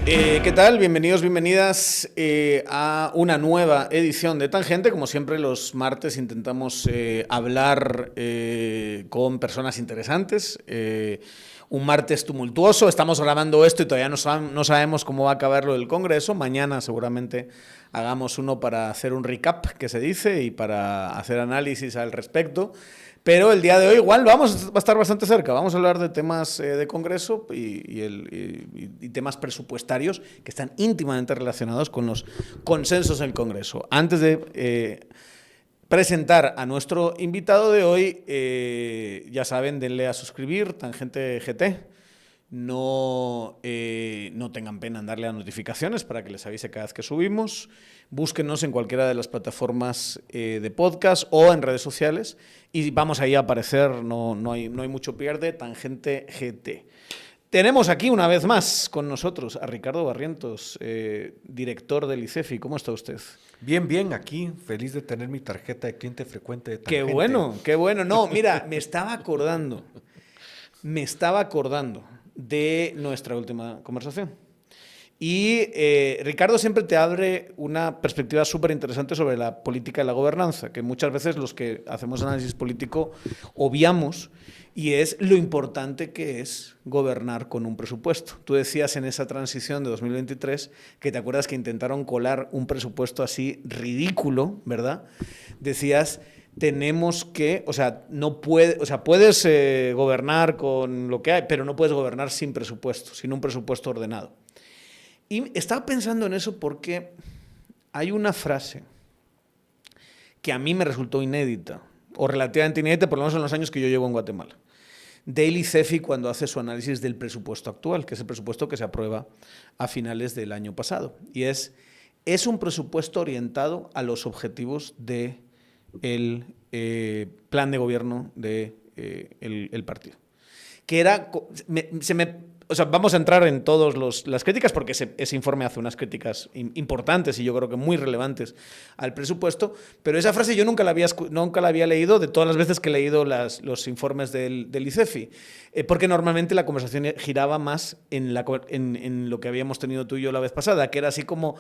¿Qué tal? Bienvenidos, bienvenidas a una nueva edición de Tangente. Como siempre, los martes intentamos hablar con personas interesantes. Un martes tumultuoso. Estamos grabando esto y todavía no sabemos cómo va a acabar lo del Congreso. Mañana seguramente hagamos uno para hacer un recap, que se dice, y para hacer análisis al respecto. Pero el día de hoy igual va a estar bastante cerca. Vamos a hablar de temas de Congreso y temas presupuestarios que están íntimamente relacionados con los consensos en el Congreso. Antes de presentar a nuestro invitado de hoy, ya saben, denle a suscribir, Tangente GT. No tengan pena en darle a notificaciones para que les avise cada vez que subimos. Búsquenos en cualquiera de las plataformas de podcast o en redes sociales y vamos ahí a aparecer, no hay mucho pierde, Tangente GT. Tenemos aquí una vez más con nosotros a Ricardo Barrientos, director del ICEFI. ¿Cómo está usted? Bien, aquí, feliz de tener mi tarjeta de cliente frecuente de Tangente. Qué bueno. No, mira, me estaba acordando de nuestra última conversación. Y Ricardo siempre te abre una perspectiva súper interesante sobre la política y la gobernanza, que muchas veces los que hacemos análisis político obviamos, y es lo importante que es gobernar con un presupuesto. Tú decías en esa transición de 2023 que te acuerdas que intentaron colar un presupuesto así ridículo, ¿verdad? Decías, tenemos que, puedes gobernar con lo que hay, pero no puedes gobernar sin presupuesto, sin un presupuesto ordenado. Y estaba pensando en eso porque hay una frase que a mí me resultó inédita, o relativamente inédita, por lo menos en los años que yo llevo en Guatemala, del ICEFI cuando hace su análisis del presupuesto actual, que es el presupuesto que se aprueba a finales del año pasado. Y es un presupuesto orientado a los objetivos del plan de gobierno del partido. Que era, vamos a entrar en todas las críticas porque ese informe hace unas críticas importantes y yo creo que muy relevantes al presupuesto, pero esa frase yo nunca la había leído de todas las veces que he leído los informes del ICEFI, porque normalmente la conversación giraba más en lo que habíamos tenido tú y yo la vez pasada, que era así como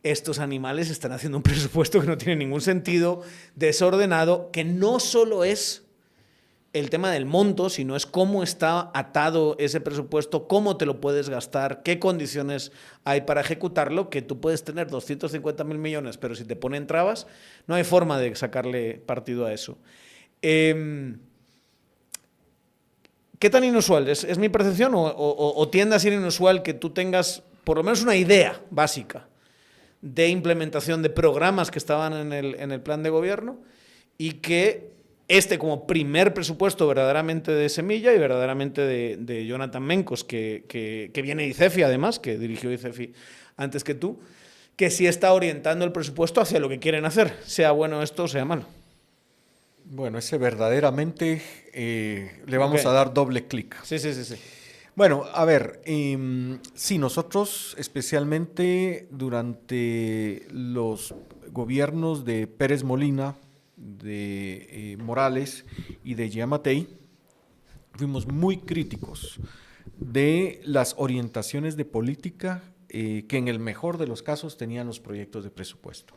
estos animales están haciendo un presupuesto que no tiene ningún sentido, desordenado, que no solo es el tema del monto, sino es cómo está atado ese presupuesto, cómo te lo puedes gastar, qué condiciones hay para ejecutarlo, que tú puedes tener 250.000 millones, pero si te ponen trabas, no hay forma de sacarle partido a eso. ¿Qué tan inusual? ¿Es mi percepción o tiende a ser inusual que tú tengas por lo menos una idea básica de implementación de programas que estaban en el plan de gobierno y que como primer presupuesto verdaderamente de semilla y verdaderamente de Jonathan Mencos, que viene de ICEFI además, que dirigió ICEFI antes que tú, que sí está orientando el presupuesto hacia lo que quieren hacer, sea bueno esto o sea malo? Bueno, ese verdaderamente le vamos a dar doble clic. Sí. Bueno, a ver, sí, nosotros especialmente durante los gobiernos de Pérez Molina, de Morales y de Giammattei, fuimos muy críticos de las orientaciones de política que en el mejor de los casos tenían los proyectos de presupuesto.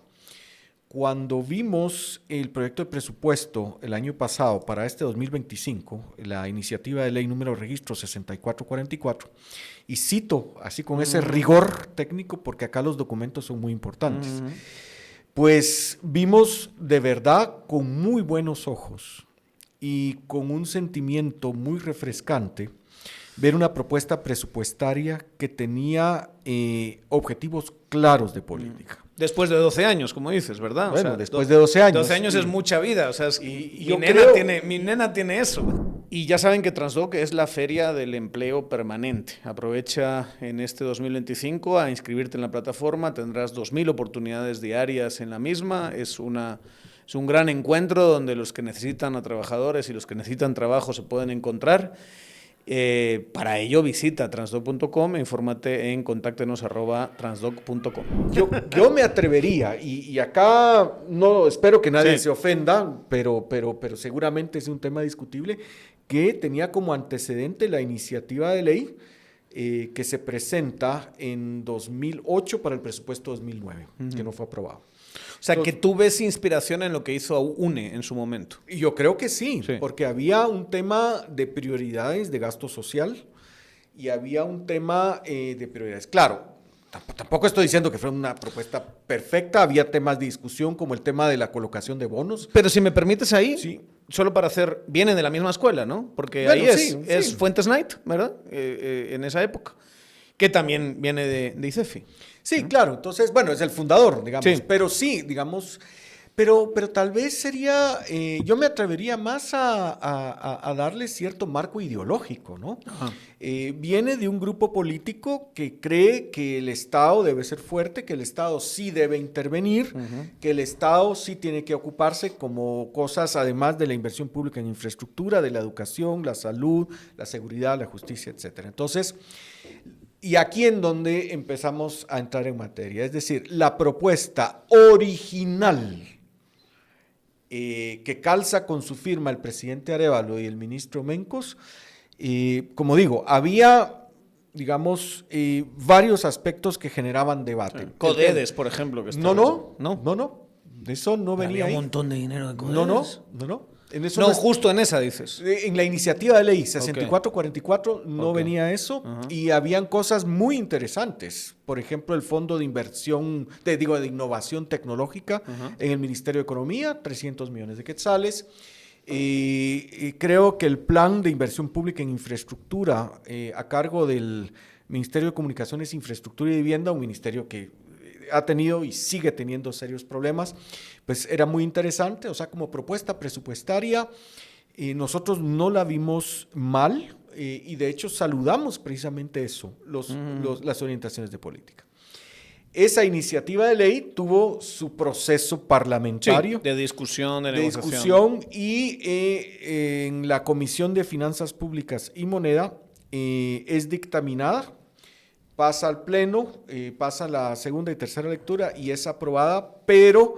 Cuando vimos el proyecto de presupuesto el año pasado para este 2025, la iniciativa de ley número registro 6444, y cito así con ese rigor técnico porque acá los documentos son muy importantes, pues vimos de verdad con muy buenos ojos y con un sentimiento muy refrescante ver una propuesta presupuestaria que tenía objetivos claros de política. Después de 12 años, como dices, ¿verdad? Bueno, después de 12 años. 12 años es mucha vida, mi nena tiene eso. Y ya saben que Transdoc es la feria del empleo permanente. Aprovecha en este 2025 a inscribirte en la plataforma, tendrás 2.000 oportunidades diarias en la misma, es un gran encuentro donde los que necesitan a trabajadores y los que necesitan trabajo se pueden encontrar. Para ello visita transdoc.com e infórmate en contáctenos@transdoc.com. Yo me atrevería, y acá no espero que nadie se ofenda, pero seguramente es un tema discutible, que tenía como antecedente la iniciativa de ley que se presenta en 2008 para el presupuesto 2009, que no fue aprobado. O sea, que tú ves inspiración en lo que hizo UNE en su momento. Y yo creo que sí, porque había un tema de prioridades de gasto social y había un tema de prioridades. Claro, tampoco estoy diciendo que fue una propuesta perfecta, había temas de discusión como el tema de la colocación de bonos. Pero si me permites ahí, sí. Solo para hacer, vienen de la misma escuela, ¿no? Porque bueno, ahí es Fuentes Knight, ¿verdad? En esa época, que también viene de ICEFI. Sí, claro, entonces, bueno, es el fundador, digamos, pero sí, digamos, pero tal vez sería, yo me atrevería más a darle cierto marco ideológico, ¿no? Viene de un grupo político que cree que el Estado debe ser fuerte, que el Estado sí debe intervenir, que el Estado sí tiene que ocuparse como cosas, además de la inversión pública en infraestructura, de la educación, la salud, la seguridad, la justicia, etcétera. Entonces, y aquí en donde empezamos a entrar en materia, es decir, la propuesta original que calza con su firma el presidente Arévalo y el ministro Mencos, como digo, había, digamos, varios aspectos que generaban debate. Codedes, por ejemplo. Que no, de eso no venía ahí. Había un montón de dinero de Codedes. No. No, justo en esa dices. En la iniciativa de ley 6444 no venía eso, y habían cosas muy interesantes. Por ejemplo, el Fondo de Inversión, de Innovación Tecnológica en el Ministerio de Economía, 300 millones de quetzales. Y creo que el Plan de Inversión Pública en Infraestructura a cargo del Ministerio de Comunicaciones, Infraestructura y Vivienda, un ministerio que ha tenido y sigue teniendo serios problemas, pues era muy interesante. O sea, como propuesta presupuestaria, nosotros no la vimos mal, y de hecho saludamos precisamente eso, las orientaciones de política. Esa iniciativa de ley tuvo su proceso parlamentario. Sí, de discusión, de negociación. Y en la Comisión de Finanzas Públicas y Moneda es dictaminada, pasa al Pleno, pasa la segunda y tercera lectura y es aprobada, pero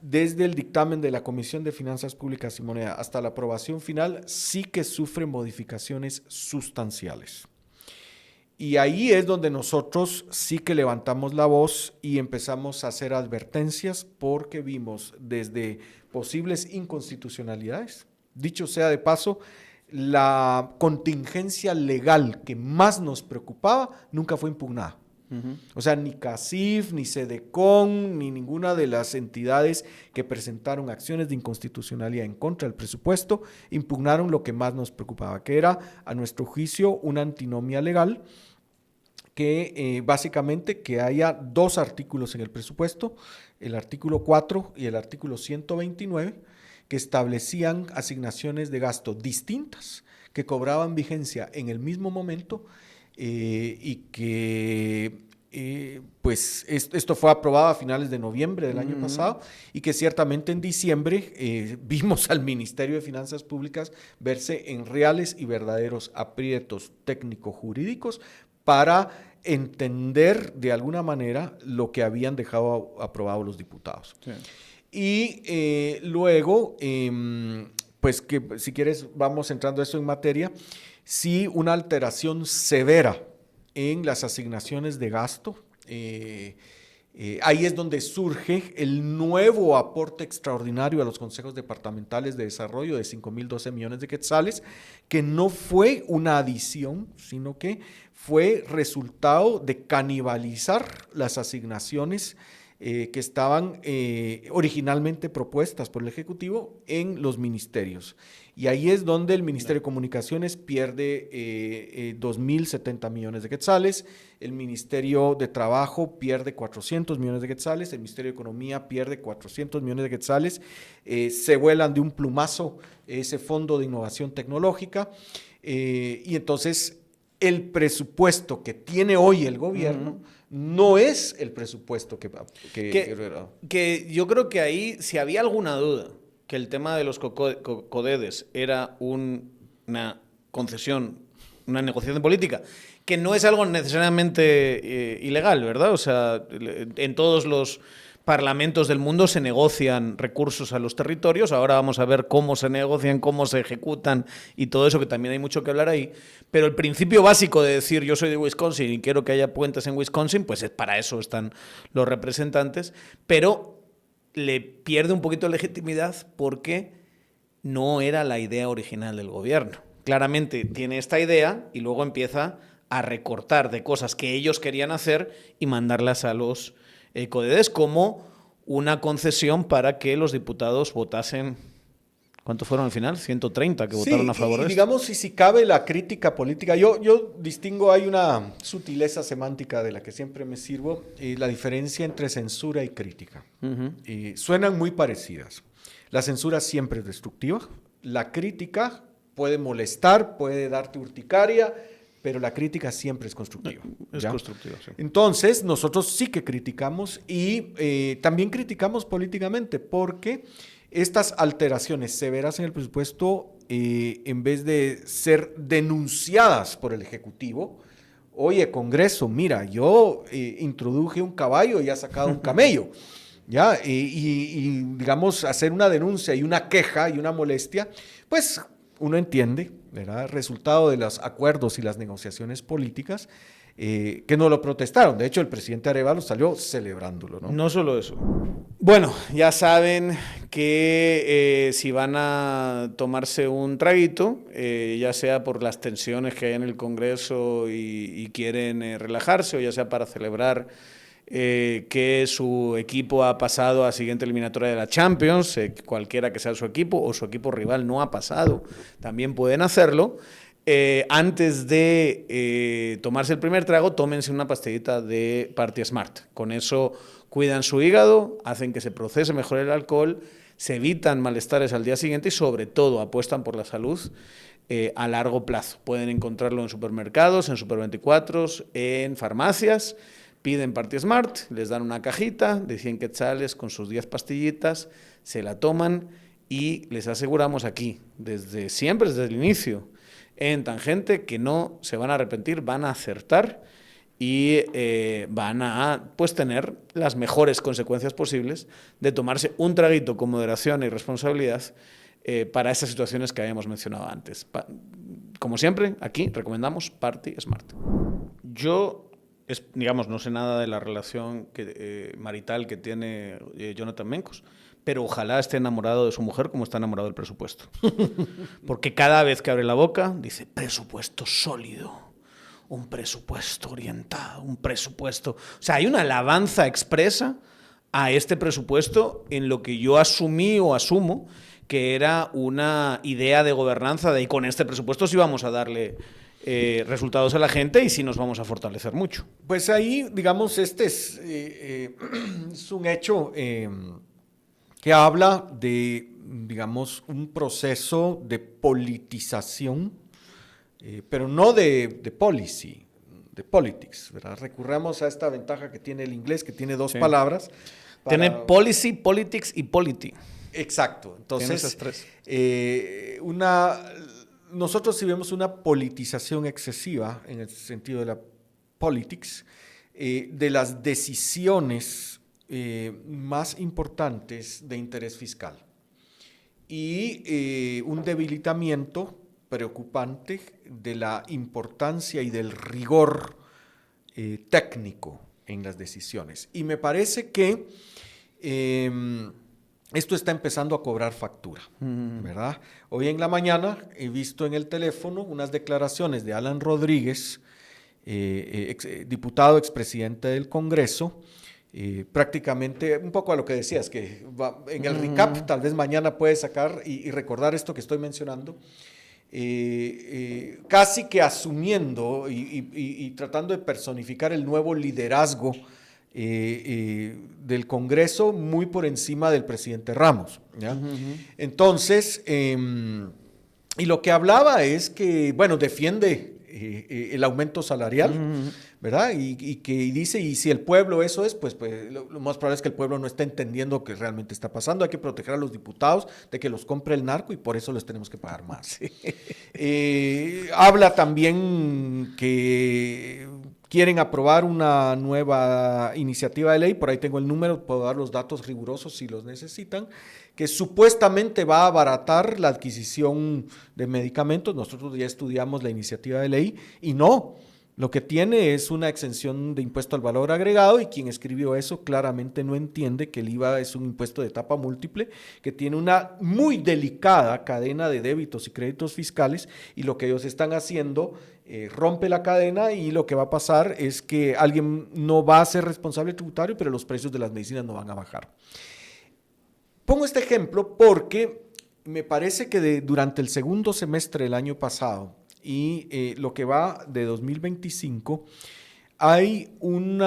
desde el dictamen de la Comisión de Finanzas Públicas y Moneda hasta la aprobación final sí que sufre modificaciones sustanciales. Y ahí es donde nosotros sí que levantamos la voz y empezamos a hacer advertencias, porque vimos desde posibles inconstitucionalidades. Dicho sea de paso, la contingencia legal que más nos preocupaba nunca fue impugnada. O sea, ni CACIF, ni SEDECON, ni ninguna de las entidades que presentaron acciones de inconstitucionalidad en contra del presupuesto impugnaron lo que más nos preocupaba, que era, a nuestro juicio, una antinomia legal, que básicamente que haya dos artículos en el presupuesto, el artículo 4 y el artículo 129, que establecían asignaciones de gasto distintas, que cobraban vigencia en el mismo momento, y que pues esto fue aprobado a finales de noviembre del año pasado, y que ciertamente en diciembre vimos al Ministerio de Finanzas Públicas verse en reales y verdaderos aprietos técnico-jurídicos para entender de alguna manera lo que habían dejado aprobado los diputados. Sí. Y luego, pues que si quieres vamos entrando eso en materia, sí una alteración severa en las asignaciones de gasto. Ahí es donde surge el nuevo aporte extraordinario a los consejos departamentales de desarrollo de 5.012 millones de quetzales, que no fue una adición, sino que fue resultado de canibalizar las asignaciones que estaban originalmente propuestas por el Ejecutivo en los ministerios. Y ahí es donde el Ministerio de Comunicaciones pierde 2.070 millones de quetzales, el Ministerio de Trabajo pierde 400 millones de quetzales, el Ministerio de Economía pierde 400 millones de quetzales, se vuelan de un plumazo ese Fondo de Innovación Tecnológica, y entonces el presupuesto que tiene hoy el gobierno no es el presupuesto que yo creo que ahí, si había alguna duda que el tema de los codedes era una concesión una negociación política, que no es algo necesariamente ilegal, ¿verdad? O sea, en todos los parlamentos del mundo se negocian recursos a los territorios. Ahora vamos a ver cómo se negocian, cómo se ejecutan y todo eso, que también hay mucho que hablar ahí. Pero el principio básico de decir yo soy de Wisconsin y quiero que haya puentes en Wisconsin, pues para eso están los representantes. Pero le pierde un poquito de legitimidad porque no era la idea original del gobierno. Claramente tiene esta idea y luego empieza a recortar de cosas que ellos querían hacer y mandarlas a los CODEDES como una concesión para que los diputados votasen. ¿Cuántos fueron al final? 130 que votaron a favor de esto. Digamos, si cabe la crítica política, yo distingo, hay una sutileza semántica de la que siempre me sirvo, la diferencia entre censura y crítica. Suenan muy parecidas. La censura siempre es destructiva, la crítica puede molestar, puede darte urticaria, pero la crítica siempre es constructiva. Es constructiva, sí. Entonces, nosotros sí que criticamos y también criticamos políticamente porque estas alteraciones severas en el presupuesto, en vez de ser denunciadas por el Ejecutivo, oye, Congreso, mira, yo introduje un caballo y ha sacado un camello, ¿ya? Y digamos, hacer una denuncia y una queja y una molestia, pues uno entiende, ¿verdad? Resultado de los acuerdos y las negociaciones políticas, que no lo protestaron. De hecho, el presidente Arévalo salió celebrándolo, ¿no? No solo eso. Bueno, ya saben que si van a tomarse un traguito, ya sea por las tensiones que hay en el Congreso y quieren relajarse, o ya sea para celebrar que su equipo ha pasado a siguiente eliminatoria de la Champions, cualquiera que sea su equipo, o su equipo rival no ha pasado, también pueden hacerlo. Antes de tomarse el primer trago, tómense una pastillita de Party Smart. Con eso cuidan su hígado, hacen que se procese mejor el alcohol, se evitan malestares al día siguiente y sobre todo apuestan por la salud a largo plazo. Pueden encontrarlo en supermercados, en Super 24, en farmacias. Piden Party Smart, les dan una cajita de 100 quetzales con sus 10 pastillitas, se la toman y les aseguramos aquí, desde siempre, desde el inicio, en Tangente, que no se van a arrepentir, van a acertar y van a pues, tener las mejores consecuencias posibles de tomarse un traguito con moderación y responsabilidad para estas situaciones que habíamos mencionado antes. Como siempre, aquí recomendamos Party Smart. Yo, digamos, no sé nada de la relación marital que tiene Jonathan Mencos, pero ojalá esté enamorado de su mujer como está enamorado del presupuesto. Porque cada vez que abre la boca dice presupuesto sólido, un presupuesto orientado, un presupuesto... O sea, hay una alabanza expresa a este presupuesto en lo que yo asumí o asumo que era una idea de gobernanza de y con este presupuesto sí vamos a darle resultados a la gente y sí nos vamos a fortalecer mucho. Pues ahí, digamos, este es un hecho que habla de, digamos, un proceso de politización, pero no de policy, de politics, ¿verdad? Recurramos a esta ventaja que tiene el inglés, que tiene dos palabras. Tiene policy, politics y polity. Exacto. Entonces, tiene esas tres. Nosotros sí vemos una politización excesiva en el sentido de la politics, de las decisiones más importantes de interés fiscal y un debilitamiento preocupante de la importancia y del rigor técnico en las decisiones. Y me parece que esto está empezando a cobrar factura, ¿verdad? Hoy en la mañana he visto en el teléfono unas declaraciones de Alan Rodríguez, diputado, expresidente del Congreso, prácticamente un poco a lo que decías, que en el recap tal vez mañana puedes sacar y recordar esto que estoy mencionando, casi que asumiendo y tratando de personificar el nuevo liderazgo del Congreso muy por encima del presidente Ramos, ¿ya? Entonces, y lo que hablaba es que, bueno, defiende el aumento salarial, ¿verdad? Y que dice, y si el pueblo eso es, pues lo más probable es que el pueblo no esté entendiendo lo que realmente está pasando. Hay que proteger a los diputados de que los compre el narco y por eso les tenemos que pagar más. Sí. Habla también que quieren aprobar una nueva iniciativa de ley, por ahí tengo el número, puedo dar los datos rigurosos si los necesitan, que supuestamente va a abaratar la adquisición de medicamentos. Nosotros ya estudiamos la iniciativa de ley y no, lo que tiene es una exención de impuesto al valor agregado y quien escribió eso claramente no entiende que el IVA es un impuesto de etapa múltiple que tiene una muy delicada cadena de débitos y créditos fiscales y lo que ellos están haciendo rompe la cadena y lo que va a pasar es que alguien no va a ser responsable tributario, pero los precios de las medicinas no van a bajar. Pongo este ejemplo porque me parece que durante el segundo semestre del año pasado y lo que va de 2025, hay un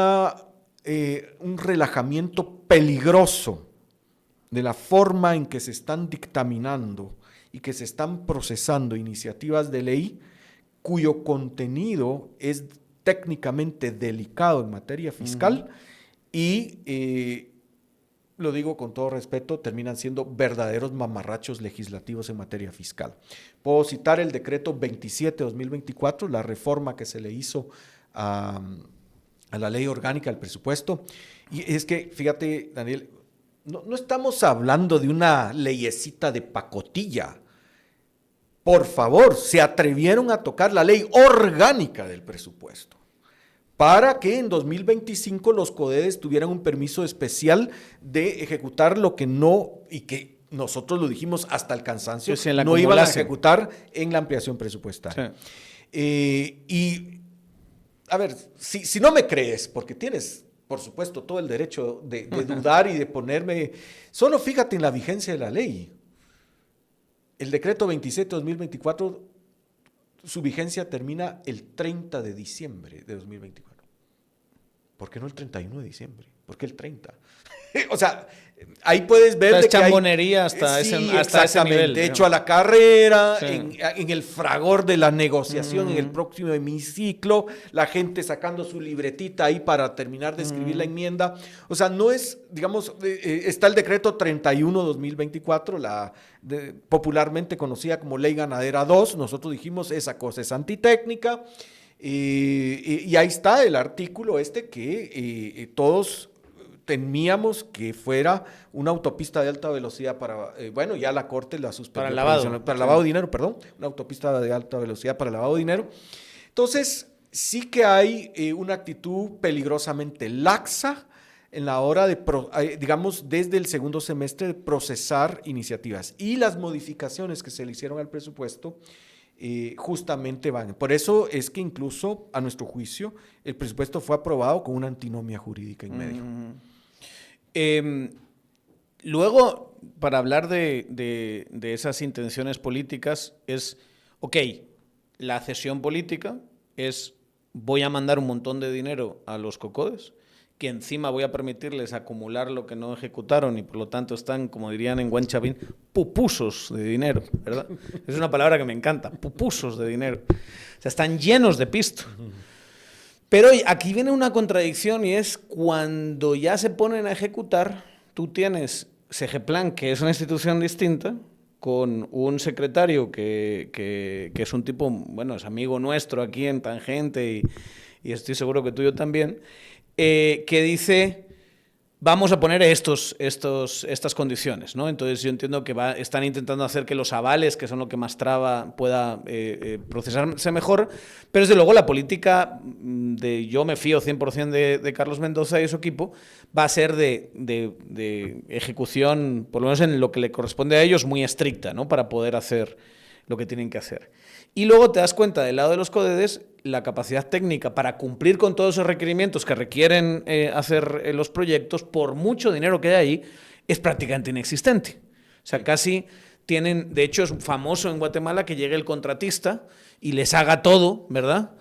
relajamiento peligroso de la forma en que se están dictaminando y que se están procesando iniciativas de ley cuyo contenido es técnicamente delicado en materia fiscal y lo digo con todo respeto, terminan siendo verdaderos mamarrachos legislativos en materia fiscal. Puedo citar el decreto 27/2024, la reforma que se le hizo a la ley orgánica del presupuesto. Y es que, fíjate, Daniel, no estamos hablando de una leyecita de pacotilla. Por favor, se atrevieron a tocar la ley orgánica del presupuesto para que en 2025 los CODEDES tuvieran un permiso especial de ejecutar lo que no, y que nosotros lo dijimos hasta el cansancio, sí, no iban a ejecutar en la ampliación presupuestaria. Sí. Y, a ver, si no me crees, porque tienes, por supuesto, todo el derecho de dudar y de ponerme, solo fíjate en la vigencia de la ley. El decreto 27/2024, su vigencia termina el 30 de diciembre de 2024. ¿Por qué no el 31 de diciembre? ¿Por qué el 30? O sea, ahí puedes ver de que chambonería hasta ese nivel. De hecho, a la carrera, sí. en el fragor de la negociación, en el próximo hemiciclo, la gente sacando su libretita ahí para terminar de escribir la enmienda. O sea, no es, digamos, está el decreto 31/2024, popularmente conocida como Ley Ganadera 2. Nosotros dijimos, esa cosa es antitécnica. Y ahí está el artículo que todos temíamos que fuera una autopista de alta velocidad para, bueno, ya la Corte la suspendió. Para lavado de dinero, perdón, una autopista de alta velocidad para lavado de dinero. Entonces, sí que hay una actitud peligrosamente laxa en la hora de, digamos, desde el segundo semestre de procesar iniciativas. Y las modificaciones que se le hicieron al presupuesto justamente van. Por eso es que incluso, a nuestro juicio, el presupuesto fue aprobado con una antinomia jurídica en medio. Luego, para hablar de esas intenciones políticas, es, ok, la cesión política es, voy a mandar un montón de dinero a los COCODES, que encima voy a permitirles acumular lo que no ejecutaron y por lo tanto están, como dirían en buen chavín, pupusos de dinero, ¿verdad? Es una palabra que me encanta, pupusos de dinero. O sea, están llenos de pisto. Pero aquí viene una contradicción y es cuando ya se ponen a ejecutar, tú tienes Segeplan, que es una institución distinta, con un secretario que es un tipo, bueno, es amigo nuestro aquí en Tangente y estoy seguro que tuyo también, que dice, vamos a poner estas condiciones, ¿no? Entonces yo entiendo que están intentando hacer que los avales, que son lo que más traba, pueda procesarse mejor, pero desde luego la política yo me fío 100% de Carlos Mendoza y su equipo, va a ser de ejecución, por lo menos en lo que le corresponde a ellos, muy estricta, ¿no? Para poder hacer lo que tienen que hacer. Y luego te das cuenta, del lado de los CODEDES, la capacidad técnica para cumplir con todos esos requerimientos que requieren hacer los proyectos, por mucho dinero que hay ahí, es prácticamente inexistente. O sea, casi tienen, de hecho es famoso en Guatemala que llegue el contratista y les haga todo, ¿verdad?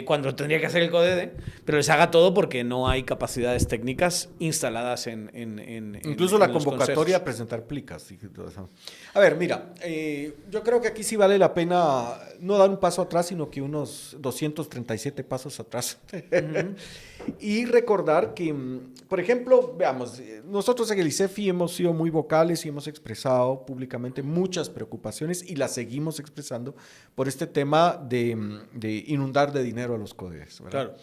cuando tendría que hacer el CODEDE, pero les haga todo porque no hay capacidades técnicas instaladas incluso la convocatoria a presentar plicas. Y todo eso. A ver, mira, yo creo que aquí sí vale la pena no dar un paso atrás, sino que unos 237 pasos atrás. Y recordar que, por ejemplo, veamos, nosotros en el ICEFI hemos sido muy vocales y hemos expresado públicamente muchas preocupaciones y las seguimos expresando por este tema de inundar de dinero a los CODEs, ¿verdad? Claro.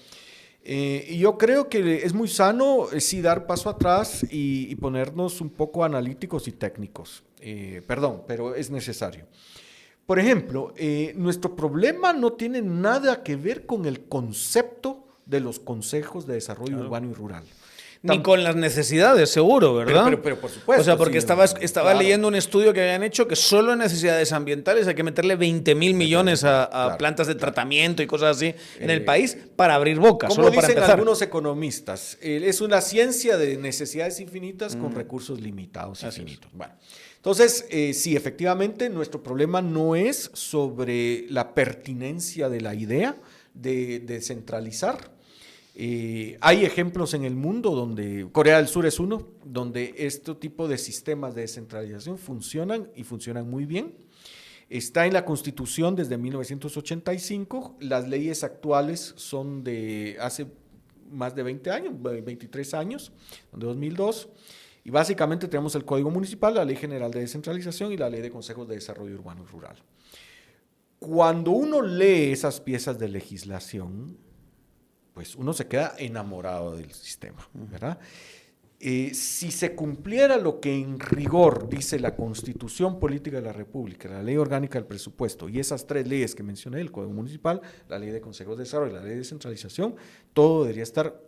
Y yo creo que es muy sano sí dar paso atrás y ponernos un poco analíticos y técnicos. Perdón, pero es necesario. Por ejemplo, nuestro problema no tiene nada que ver con el concepto de los consejos de desarrollo urbano y rural. Ni con las necesidades, seguro, ¿verdad? Pero por supuesto. O sea, porque sí, estaba leyendo un estudio que habían hecho que solo en necesidades ambientales hay que meterle 20.000 millones a plantas de tratamiento y cosas así en el país para abrir boca, como solo para dicen empezar. Algunos economistas, es una ciencia de necesidades infinitas con recursos limitados y finitos. Bueno, entonces, sí, efectivamente, nuestro problema no es sobre la pertinencia de la idea de descentralizar. Hay ejemplos en el mundo donde, Corea del Sur es uno, donde este tipo de sistemas de descentralización funcionan y funcionan muy bien. Está en la Constitución desde 1985, las leyes actuales son de hace más de 20 años, 23 años, de 2002, y básicamente tenemos el Código Municipal, la Ley General de Descentralización y la Ley de Consejos de Desarrollo Urbano y Rural. Cuando uno lee esas piezas de legislación, pues uno se queda enamorado del sistema, ¿verdad? Si se cumpliera lo que en rigor dice la Constitución Política de la República, la Ley Orgánica del Presupuesto y esas tres leyes que mencioné, el Código Municipal, la Ley de Consejos de Desarrollo y la Ley de Descentralización, todo debería estar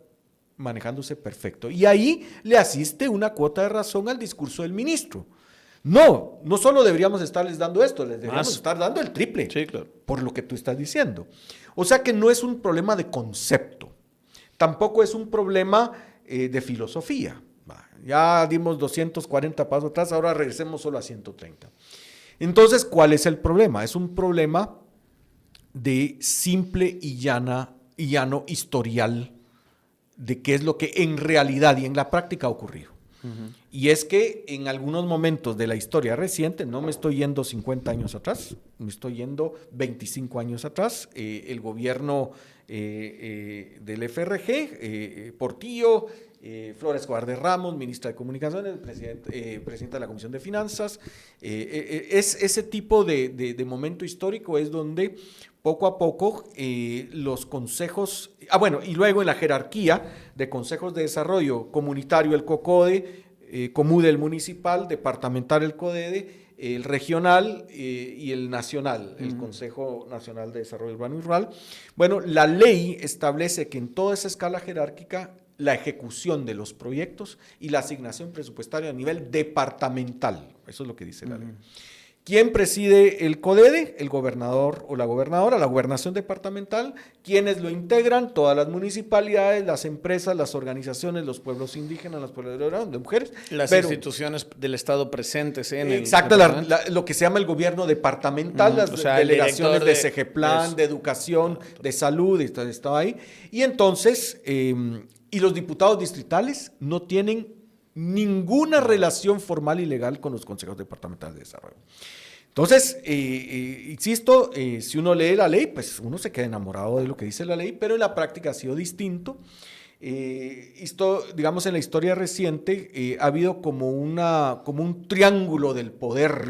manejándose perfecto. Y ahí le asiste una cuota de razón al discurso del ministro. No solo deberíamos estarles dando esto, les deberíamos estar dando el triple, sí, claro, por lo que tú estás diciendo. O sea que no es un problema de concepto, tampoco es un problema de filosofía. Ya dimos 240 pasos atrás, ahora regresemos solo a 130. Entonces, ¿cuál es el problema? Es un problema de simple y llano historial de qué es lo que en realidad y en la práctica ha ocurrido. Y es que en algunos momentos de la historia reciente, no me estoy yendo 50 años atrás, me estoy yendo 25 años atrás, el gobierno del FRG, Portillo, Flores Escobar Ramos, ministra de Comunicaciones, presidenta de la Comisión de Finanzas, es ese tipo de momento histórico es donde poco a poco los consejos, y luego en la jerarquía de consejos de desarrollo comunitario, el COCODE, Comude el municipal, departamental el CODEDE, el regional y el nacional, el Consejo Nacional de Desarrollo Urbano y Rural. Bueno, la ley establece que en toda esa escala jerárquica la ejecución de los proyectos y la asignación presupuestaria a nivel departamental, eso es lo que dice la ley. ¿Quién preside el CODEDE? El gobernador o la gobernadora, la gobernación departamental. ¿Quiénes lo integran? Todas las municipalidades, las empresas, las organizaciones, los pueblos indígenas, los pueblos de mujeres. Las instituciones del Estado presentes en exacto, lo que se llama el gobierno departamental, las delegaciones de CEGEPLAN, de educación, de salud, estaba ahí. Y entonces, y los diputados distritales no tienen ninguna relación formal y legal con los consejos departamentales de desarrollo. Entonces, insisto, si uno lee la ley, pues uno se queda enamorado de lo que dice la ley, pero en la práctica ha sido distinto. Esto, digamos, en la historia reciente ha habido como un triángulo del poder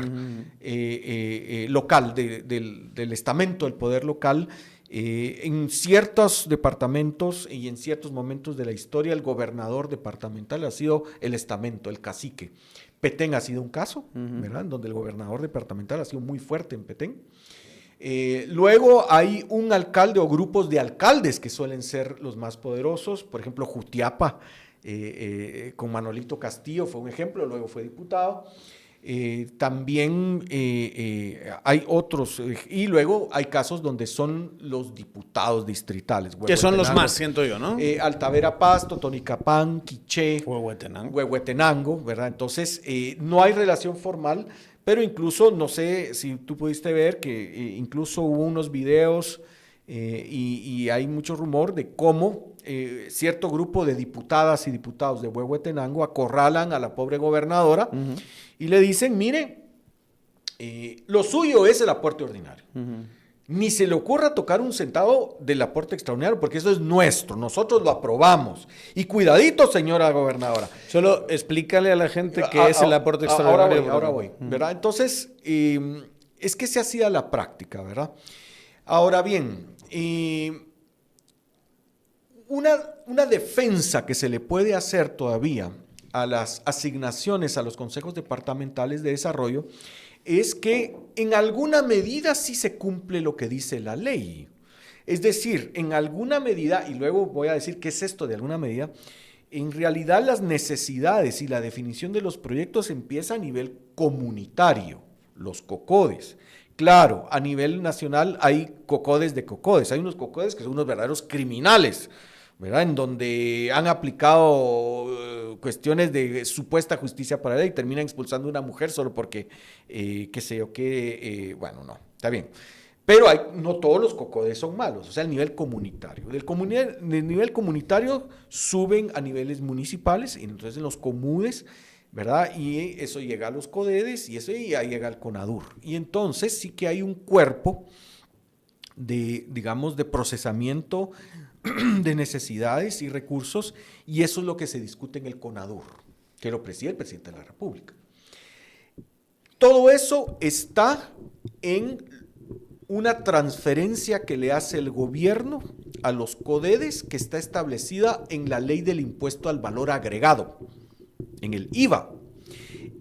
local, del estamento del poder local. En ciertos departamentos y en ciertos momentos de la historia, el gobernador departamental ha sido el estamento, el cacique. Petén ha sido un caso, ¿verdad? En donde el gobernador departamental ha sido muy fuerte en Petén. Luego hay un alcalde o grupos de alcaldes que suelen ser los más poderosos. Por ejemplo, Jutiapa, con Manolito Castillo fue un ejemplo, luego fue diputado. También hay otros, y luego hay casos donde son los diputados distritales. Que son los más, siento yo, ¿no? Altavera Pasto, Tonicapán, Quiché, Huehuetenango, ¿verdad? Entonces, no hay relación formal, pero incluso, no sé si tú pudiste ver que incluso hubo unos videos y hay mucho rumor de cómo cierto grupo de diputadas y diputados de Huehuetenango acorralan a la pobre gobernadora y le dicen, mire, lo suyo es el aporte ordinario. Ni se le ocurra tocar un centavo del aporte extraordinario, porque eso es nuestro, nosotros lo aprobamos. Y cuidadito, señora gobernadora. Solo explícale a la gente qué es el aporte extraordinario. Ahora voy, ¿verdad? Entonces, es que se hacía la práctica, ¿verdad? Ahora bien, una defensa que se le puede hacer todavía a las asignaciones a los consejos departamentales de desarrollo es que en alguna medida sí se cumple lo que dice la ley. Es decir, en alguna medida, y luego voy a decir qué es esto de alguna medida, en realidad las necesidades y la definición de los proyectos empieza a nivel comunitario, los COCODES. Claro, a nivel nacional hay COCODES de COCODES, hay unos COCODES que son unos verdaderos criminales, ¿verdad? En donde han aplicado cuestiones de supuesta justicia para la ley y terminan expulsando a una mujer solo porque, qué sé yo, bueno, no, está bien. Pero no todos los COCODES son malos, o sea, el nivel comunitario. Del nivel comunitario suben a niveles municipales, y entonces en los comunes, ¿verdad? Y eso llega a los CODEDES y eso ya llega al CONADUR. Y entonces sí que hay un cuerpo de, digamos, de procesamiento de necesidades y recursos, y eso es lo que se discute en el CONADUR, que lo preside el presidente de la República. Todo eso está en una transferencia que le hace el gobierno a los CODEDES, que está establecida en la ley del impuesto al valor agregado, en el IVA.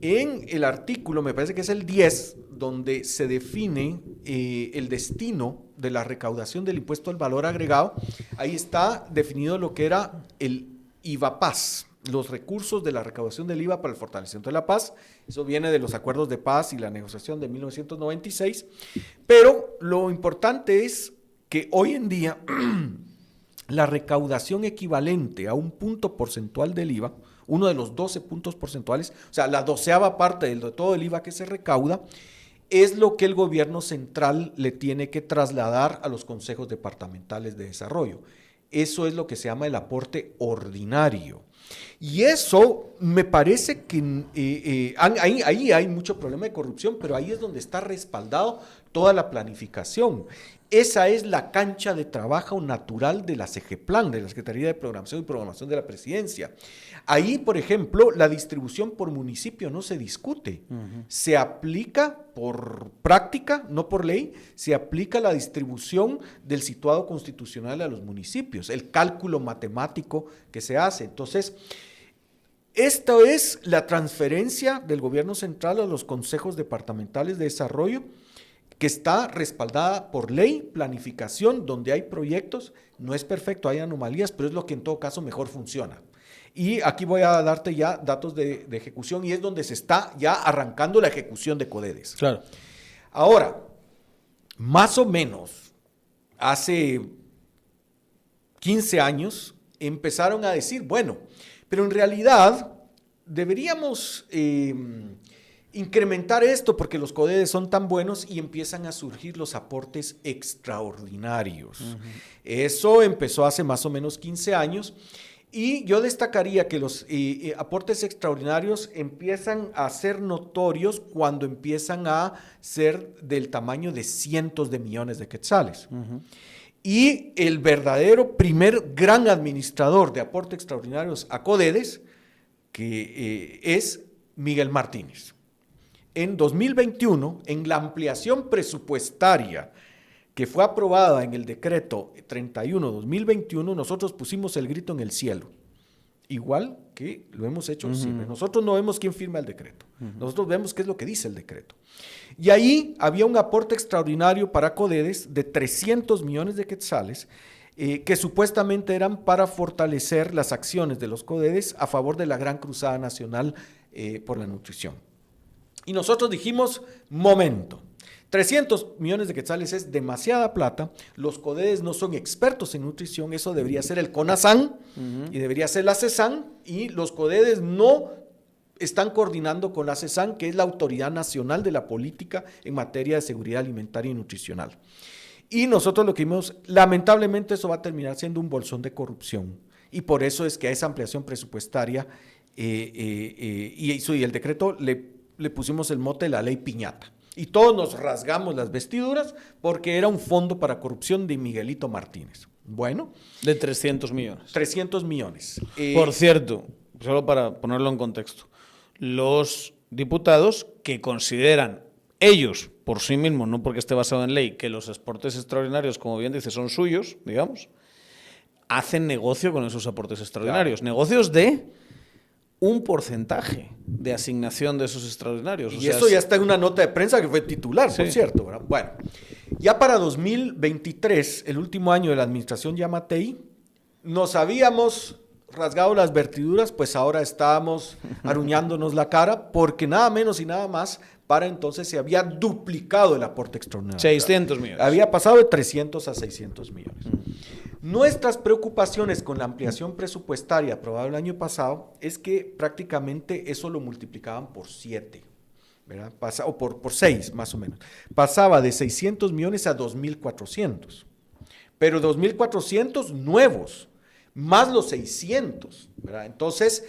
En el artículo, me parece que es el 10, donde se define el destino de la recaudación del impuesto al valor agregado, ahí está definido lo que era el IVA Paz, los recursos de la recaudación del IVA para el fortalecimiento de la paz. Eso viene de los acuerdos de paz y la negociación de 1996, pero lo importante es que hoy en día la recaudación equivalente a un punto porcentual del IVA, uno de los 12 puntos porcentuales, o sea, la 12ª parte de todo el IVA que se recauda, es lo que el gobierno central le tiene que trasladar a los consejos departamentales de desarrollo. Eso es lo que se llama el aporte ordinario. Y eso me parece que ahí hay mucho problema de corrupción, pero ahí es donde está respaldado toda la planificación. Esa es la cancha de trabajo natural de la CEGEPLAN, de la Secretaría de Programación y Programación de la Presidencia. Ahí, por ejemplo, la distribución por municipio no se discute. Se aplica por práctica, no por ley, se aplica la distribución del situado constitucional a los municipios, el cálculo matemático que se hace. Entonces, esta es la transferencia del gobierno central a los consejos departamentales de desarrollo, que está respaldada por ley, planificación, donde hay proyectos. No es perfecto, hay anomalías, pero es lo que en todo caso mejor funciona. Y aquí voy a darte ya datos de ejecución, y es donde se está ya arrancando la ejecución de CODEDES. Claro. Ahora, más o menos, hace 15 años, empezaron a decir, bueno, pero en realidad deberíamos incrementar esto porque los CODEDES son tan buenos, y empiezan a surgir los aportes extraordinarios. Eso empezó hace más o menos 15 años, y yo destacaría que los aportes extraordinarios empiezan a ser notorios cuando empiezan a ser del tamaño de cientos de millones de quetzales. Y el verdadero primer gran administrador de aportes extraordinarios a CODEDES, que es Miguel Martínez. En 2021, en la ampliación presupuestaria que fue aprobada en el decreto 31-2021, nosotros pusimos el grito en el cielo, igual que lo hemos hecho siempre. Nosotros no vemos quién firma el decreto, nosotros vemos qué es lo que dice el decreto. Y ahí había un aporte extraordinario para CODEDES de 300 millones de quetzales, que supuestamente eran para fortalecer las acciones de los CODEDES a favor de la Gran Cruzada Nacional por la Nutrición. Y nosotros dijimos, momento, 300 millones de quetzales es demasiada plata, los CODEDES no son expertos en nutrición, eso debería ser el CONASAN y debería ser la CESAN, y los CODEDES no están coordinando con la CESAN, que es la Autoridad Nacional de la Política en materia de seguridad alimentaria y nutricional. Y nosotros lo que vimos, lamentablemente eso va a terminar siendo un bolsón de corrupción. Y por eso es que a esa ampliación presupuestaria y el decreto le pusimos el mote de la ley piñata. Y todos nos rasgamos las vestiduras porque era un fondo para corrupción de Miguelito Martínez. Bueno. De 300 millones. 300 millones. Por cierto, solo para ponerlo en contexto, los diputados que consideran ellos, por sí mismos, no porque esté basado en ley, que los aportes extraordinarios, como bien dice, son suyos, digamos, hacen negocio con esos aportes extraordinarios. Claro. Negocios de un porcentaje de asignación de esos extraordinarios. Y eso ya está en una nota de prensa que fue titular, sí, por cierto, ¿verdad? Bueno, ya para 2023, el último año de la administración Yamatei, nos habíamos rasgado las vertiduras, pues ahora estábamos aruñándonos la cara, porque nada menos y nada más, para entonces se había duplicado el aporte extraordinario. 600 millones. Había pasado de 300 a 600 millones. Nuestras preocupaciones con la ampliación presupuestaria aprobada el año pasado es que prácticamente eso lo multiplicaban por 7, ¿verdad? O por 6 más o menos. Pasaba de 600 millones a 2.400, pero 2.400 nuevos, más los 600, ¿verdad? Entonces,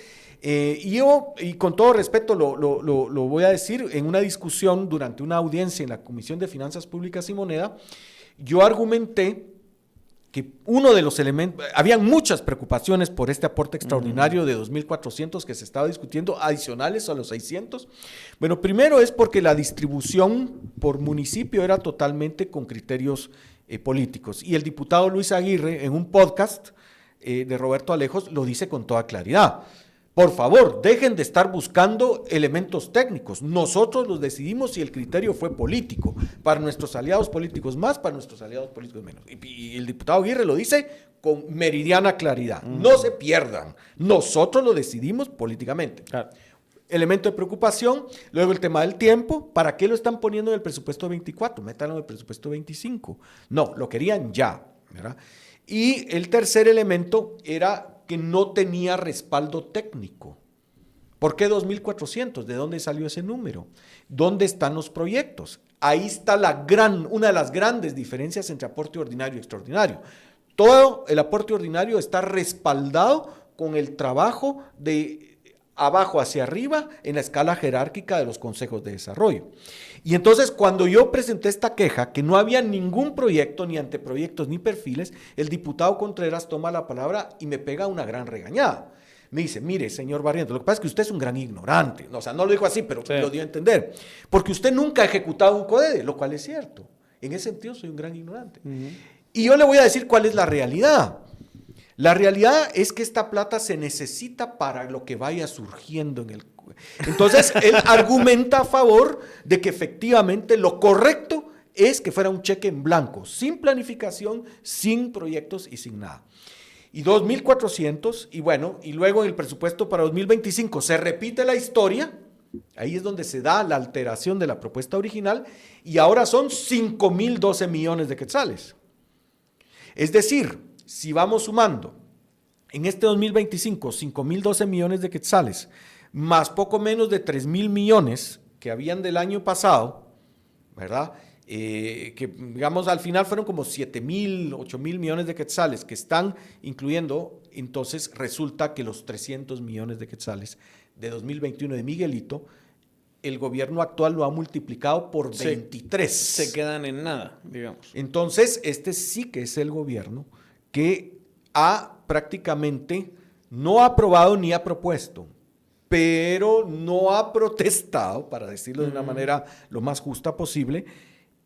yo, y con todo respeto lo voy a decir, en una discusión durante una audiencia en la Comisión de Finanzas Públicas y Moneda, yo argumenté que uno de los elementos, habían muchas preocupaciones por este aporte extraordinario de 2.400 que se estaba discutiendo, adicionales a los 600. Bueno, primero es porque la distribución por municipio era totalmente con criterios políticos. Y el diputado Luis Aguirre, en un podcast de Roberto Alejos, lo dice con toda claridad. Por favor, dejen de estar buscando elementos técnicos. Nosotros los decidimos y el criterio fue político. Para nuestros aliados políticos más, para nuestros aliados políticos menos. Y el diputado Aguirre lo dice con meridiana claridad. No se pierdan. Nosotros lo decidimos políticamente. Claro. Elemento de preocupación. Luego el tema del tiempo. ¿Para qué lo están poniendo en el presupuesto 24? Métanlo en el presupuesto 25. No, lo querían ya, ¿verdad? Y el tercer elemento era que no tenía respaldo técnico. ¿Por qué 2.400? ¿De dónde salió ese número? ¿Dónde están los proyectos? Ahí está una de las grandes diferencias entre aporte ordinario y extraordinario. Todo el aporte ordinario está respaldado con el trabajo de abajo hacia arriba en la escala jerárquica de los consejos de desarrollo. Y entonces cuando yo presenté esta queja, que no había ningún proyecto, ni anteproyectos, ni perfiles, el diputado Contreras toma la palabra y me pega una gran regañada. Me dice, mire, señor Barrientos, lo que pasa es que usted es un gran ignorante. O sea, no lo dijo así, pero sí lo dio a entender. Porque usted nunca ha ejecutado un CODEDE, lo cual es cierto. En ese sentido soy un gran ignorante. Y yo le voy a decir cuál es la realidad. La realidad es que esta plata se necesita para lo que vaya surgiendo en el... Entonces, él argumenta a favor de que efectivamente lo correcto es que fuera un cheque en blanco, sin planificación, sin proyectos y sin nada. Y 2.400, y bueno, y luego en el presupuesto para 2025 se repite la historia, ahí es donde se da la alteración de la propuesta original, y ahora son 5.012 millones de quetzales. Es decir, si vamos sumando en este 2025 5.012 millones de quetzales, más poco menos de 3.000 millones que habían del año pasado, ¿verdad? Que digamos al final fueron como 7.000, 8.000 millones de quetzales que están incluyendo, entonces resulta que los 300 millones de quetzales de 2021 de Miguelito, el gobierno actual lo ha multiplicado por 23. Se quedan en nada, digamos. Entonces, este sí que es el gobierno que ha prácticamente no ha aprobado ni ha propuesto, pero no ha protestado, para decirlo de una manera lo más justa posible,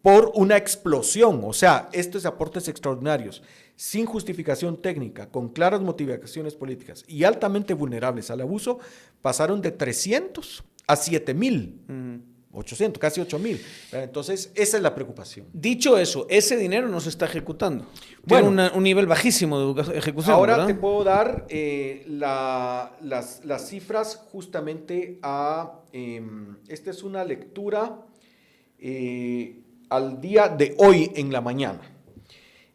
por una explosión. O sea, estos aportes extraordinarios, sin justificación técnica, con claras motivaciones políticas y altamente vulnerables al abuso, pasaron de 300 a 7.800, casi 8.000. Entonces, esa es la preocupación. Dicho eso, ese dinero no se está ejecutando. Tiene un nivel bajísimo de ejecución. Ahora, ¿verdad? te puedo dar las cifras justamente a... esta es una lectura al día de hoy en la mañana.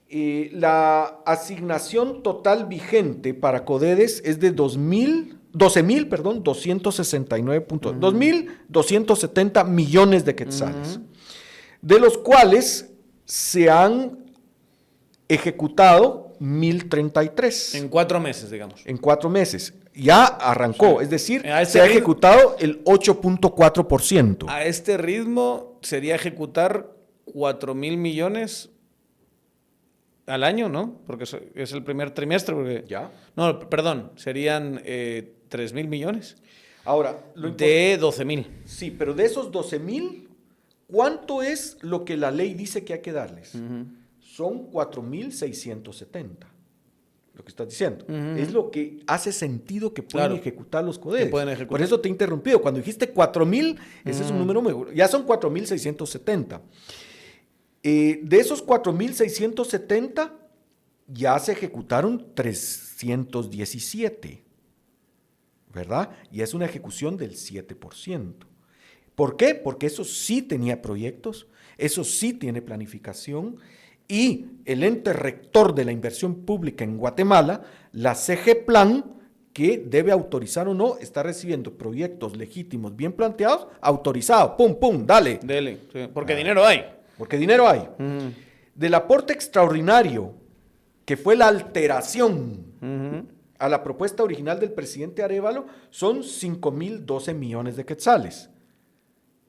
La asignación total vigente para CODEDES es de 2.270 millones de quetzales, de los cuales se han ejecutado 1.033. En 4 meses, digamos. En 4 meses. Ya arrancó, Sí. es decir, A este se ha ritmo- ejecutado el 8.4%. A este ritmo sería ejecutar 4.000 millones al año, ¿no? Porque es el primer trimestre. ¿Ya? No, perdón, serían 3.000 millones Ahora, de 12.000. sí, pero de esos 12.000, ¿cuánto es lo que la ley dice que hay que darles? Son 4.670. Lo que estás diciendo. Es lo que hace sentido que pueden ejecutar los CODES. Por eso te he interrumpido. Cuando dijiste 4.000, ese es un número mejor. Ya son 4.670. De esos 4.670, ya se ejecutaron 317. ¿Verdad? Y es una ejecución del 7%. ¿Por qué? Porque eso sí tenía proyectos, eso sí tiene planificación, y el ente rector de la inversión pública en Guatemala, la CGPLAN, que debe autorizar o no, está recibiendo proyectos legítimos bien planteados, autorizado, pum, pum, dale. Dele, sí, porque dinero hay. Porque dinero hay. Del aporte extraordinario, que fue la alteración a la propuesta original del presidente Arévalo, son 5.012 millones de quetzales.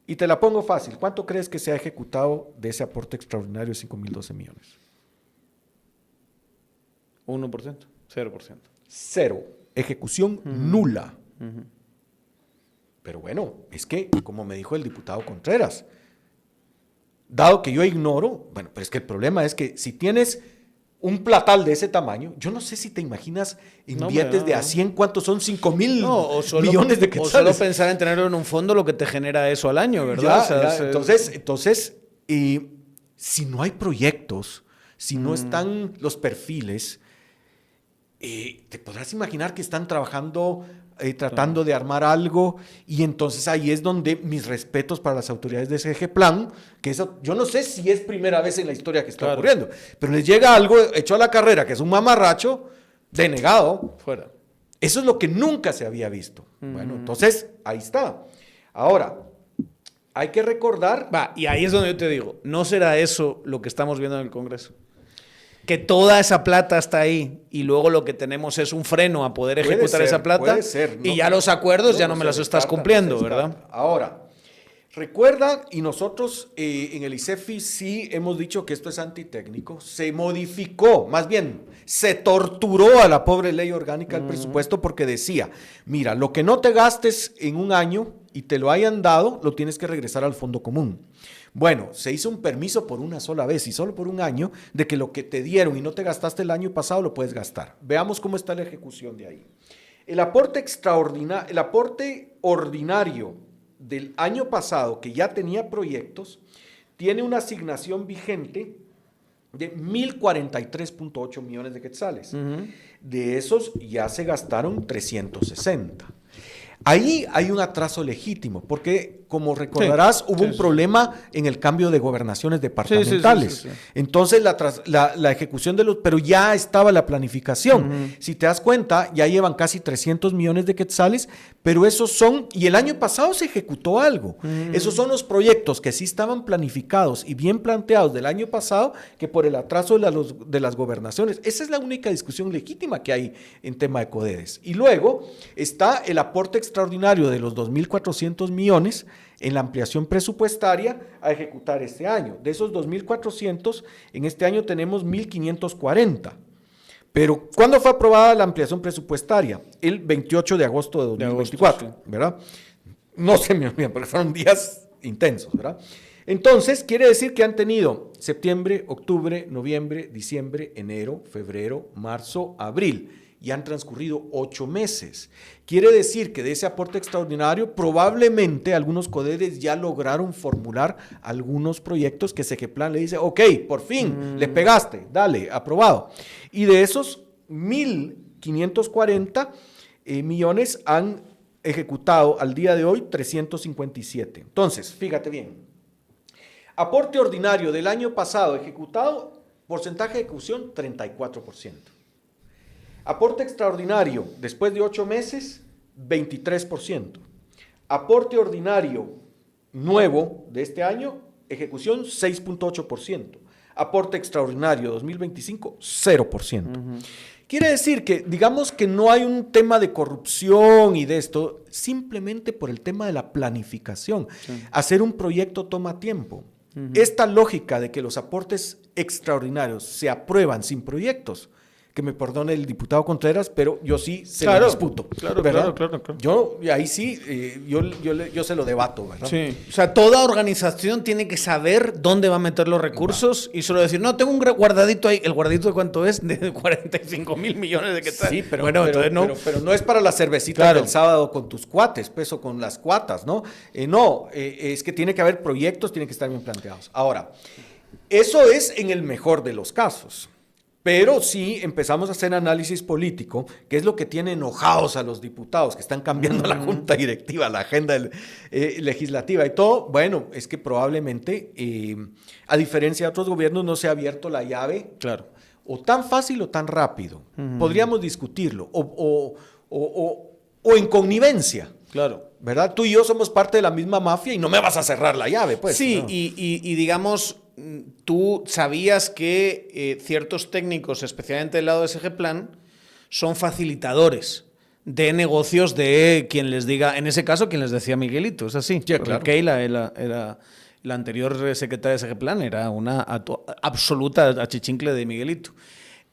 Y te la pongo fácil. ¿Cuánto crees que se ha ejecutado de ese aporte extraordinario de 5.012 millones? 1%, 0%. Cero. Ejecución nula. Pero bueno, es que, como me dijo el diputado Contreras, dado que yo ignoro, bueno, pero es que el problema es que si tienes un platal de ese tamaño, yo no sé si te imaginas en billetes de a 100 cuántos son 5.000 millones de quetzales. O solo pensar en tenerlo en un fondo lo que te genera eso al año, ¿verdad? Entonces, si no hay proyectos, si no están los perfiles, te podrás imaginar que están trabajando, tratando de armar algo, y entonces ahí es donde mis respetos para las autoridades de CGPLAN, que eso, yo no sé si es primera vez en la historia que está ocurriendo, pero les llega algo hecho a la carrera, que es un mamarracho, denegado. Fuera. Eso es lo que nunca se había visto. Bueno, entonces, ahí está. Ahora, hay que recordar... Y ahí es donde yo te digo, ¿no será eso lo que estamos viendo en el Congreso? Que toda esa plata está ahí y luego lo que tenemos es un freno a poder ejecutar esa plata. Puede ser, y ya los acuerdos ya no me los estás cumpliendo, ¿verdad? Ahora, recuerda, y nosotros en el ICEFI sí hemos dicho que esto es antitécnico, se modificó, más bien, se torturó a la pobre ley orgánica del presupuesto porque decía, mira, lo que no te gastes en un año y te lo hayan dado, lo tienes que regresar al fondo común. Bueno, se hizo un permiso por una sola vez y solo por un año de que lo que te dieron y no te gastaste el año pasado lo puedes gastar. Veamos cómo está la ejecución de ahí. El aporte ordinario del año pasado, que ya tenía proyectos, tiene una asignación vigente de 1.043.8 millones de quetzales. De esos ya se gastaron 360. Ahí hay un atraso legítimo, porque como recordarás, hubo un problema en el cambio de gobernaciones departamentales. Sí. Entonces la ejecución de los, pero ya estaba la planificación. Si te das cuenta, ya llevan casi 300 millones de quetzales, pero esos son, y el año pasado se ejecutó algo. Esos son los proyectos que sí estaban planificados y bien planteados del año pasado, que por el atraso de las gobernaciones. Esa es la única discusión legítima que hay en tema de CODEDES. Y luego está el aporte extraordinario de los 2.400 millones en la ampliación presupuestaria a ejecutar este año. De esos 2.400, en este año tenemos 1.540. Pero, ¿cuándo fue aprobada la ampliación presupuestaria? El 28 de agosto de 2024, ¿verdad? No se me olvida, porque fueron días intensos, ¿verdad? Entonces, quiere decir que han tenido septiembre, octubre, noviembre, diciembre, enero, febrero, marzo, abril. Y han transcurrido 8 meses. Quiere decir que de ese aporte extraordinario, probablemente algunos CODEDES ya lograron formular algunos proyectos que CGPLAN le dice, ok, por fin, le pegaste, dale, aprobado. Y de esos 1.540 millones han ejecutado al día de hoy 357. Entonces, fíjate bien, aporte ordinario del año pasado ejecutado, porcentaje de ejecución 34%. Aporte extraordinario, después de 8 meses, 23%. Aporte ordinario nuevo de este año, ejecución 6.8%. Aporte extraordinario 2025, 0%. Quiere decir que, digamos que no hay un tema de corrupción y de esto, simplemente por el tema de la planificación. Sí. Hacer un proyecto toma tiempo. Esta lógica de que los aportes extraordinarios se aprueban sin proyectos, que me perdone el diputado Contreras, pero yo sí se lo disputo. Claro. Yo, ahí sí, yo se lo debato, ¿verdad? Sí. O sea, toda organización tiene que saber dónde va a meter los recursos y solo decir, no, tengo un guardadito ahí. ¿El guardadito de cuánto es? De 45 mil millones de quetzales. Sí, pero no es para la cervecita del sábado con tus cuates, pues, o con las cuatas, ¿no? Es que tiene que haber proyectos, tienen que estar bien planteados. Ahora, eso es en el mejor de los casos. Pero sí empezamos a hacer análisis político, que es lo que tiene enojados a los diputados, que están cambiando la junta directiva, la agenda legislativa y todo. Bueno, es que probablemente, a diferencia de otros gobiernos, no se ha abierto la llave. Claro. O tan fácil o tan rápido. Podríamos discutirlo. O en connivencia. Claro. ¿Verdad? Tú y yo somos parte de la misma mafia y no me vas a cerrar la llave, pues. Sí, ¿no? y digamos, tú sabías que ciertos técnicos, especialmente del lado de SG Plan, son facilitadores de negocios de quien les diga, en ese caso, quien les decía Miguelito, es así. Sí, claro. Keila era la anterior secretaria de SG Plan, era una absoluta achichincle de Miguelito.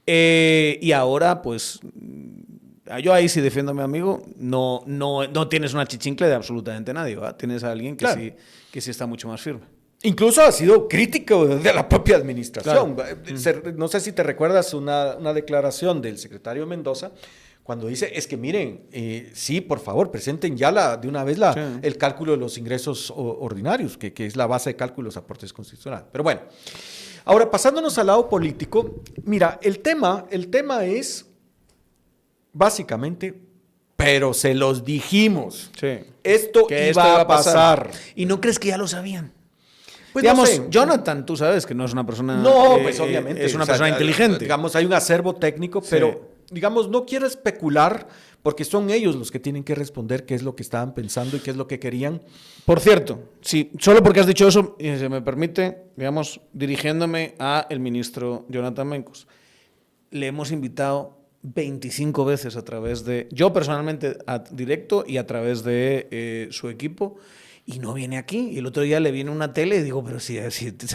Y ahora, pues, yo ahí sí defiendo a mi amigo, no tienes una achichincle de absolutamente nadie, ¿verdad? Tienes a alguien que sí está mucho más firme. Incluso ha sido crítico de la propia administración. Claro. No sé si te recuerdas una declaración del secretario Mendoza cuando dice, es que miren, sí, por favor, presenten ya de una vez el cálculo de los ingresos ordinarios, que es la base de cálculo de los aportes constitucionales. Pero bueno, ahora pasándonos al lado político, mira, el tema es básicamente, pero se los dijimos. Sí. Esto iba a pasar. ¿Y no crees que ya lo sabían? Pues digamos, no sé. Jonathan, tú sabes que no es una persona... No, pues obviamente. Es una persona inteligente. Digamos, hay un acervo técnico, pero, digamos, no quiero especular porque son ellos los que tienen que responder qué es lo que estaban pensando y qué es lo que querían. Por cierto, sí, solo porque has dicho eso, y se me permite, digamos, dirigiéndome al ministro Jonathan Mencos, le hemos invitado 25 veces a través de... Yo personalmente directo y a través de su equipo... Y no viene aquí. Y el otro día le viene una tele y digo, pero si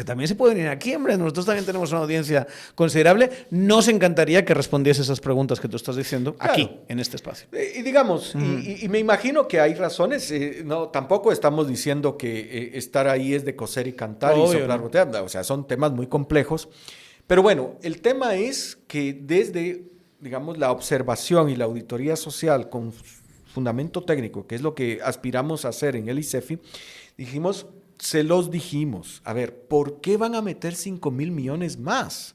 también se puede venir aquí, hombre. Nosotros también tenemos una audiencia considerable. Nos encantaría que respondiese esas preguntas que tú estás diciendo aquí, en este espacio. Y digamos, y me imagino que hay razones. No, tampoco estamos diciendo que estar ahí es de coser y cantar y soplar botella. O sea, son temas muy complejos. Pero bueno, el tema es que desde, digamos, la observación y la auditoría social con fundamento técnico, que es lo que aspiramos a hacer en el ICEFI, se los dijimos. A ver, ¿por qué van a meter 5 mil millones más?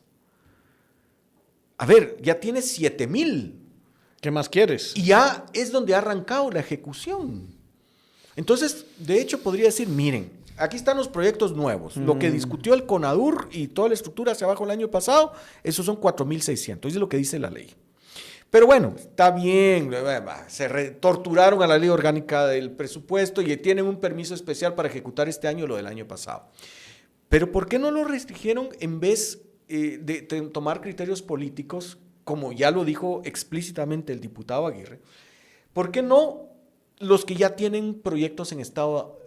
A ver, ya tienes 7 mil. ¿Qué más quieres? Y ya es donde ha arrancado la ejecución. Entonces, de hecho, podría decir, miren, aquí están los proyectos nuevos. Lo que discutió el CONADUR y toda la estructura hacia abajo el año pasado, esos son 4.600. Eso es lo que dice la ley. Pero bueno, está bien, torturaron a la ley orgánica del presupuesto y tienen un permiso especial para ejecutar este año lo del año pasado. Pero ¿por qué no lo restringieron en vez de tomar criterios políticos, como ya lo dijo explícitamente el diputado Aguirre? ¿Por qué no los que ya tienen proyectos en estado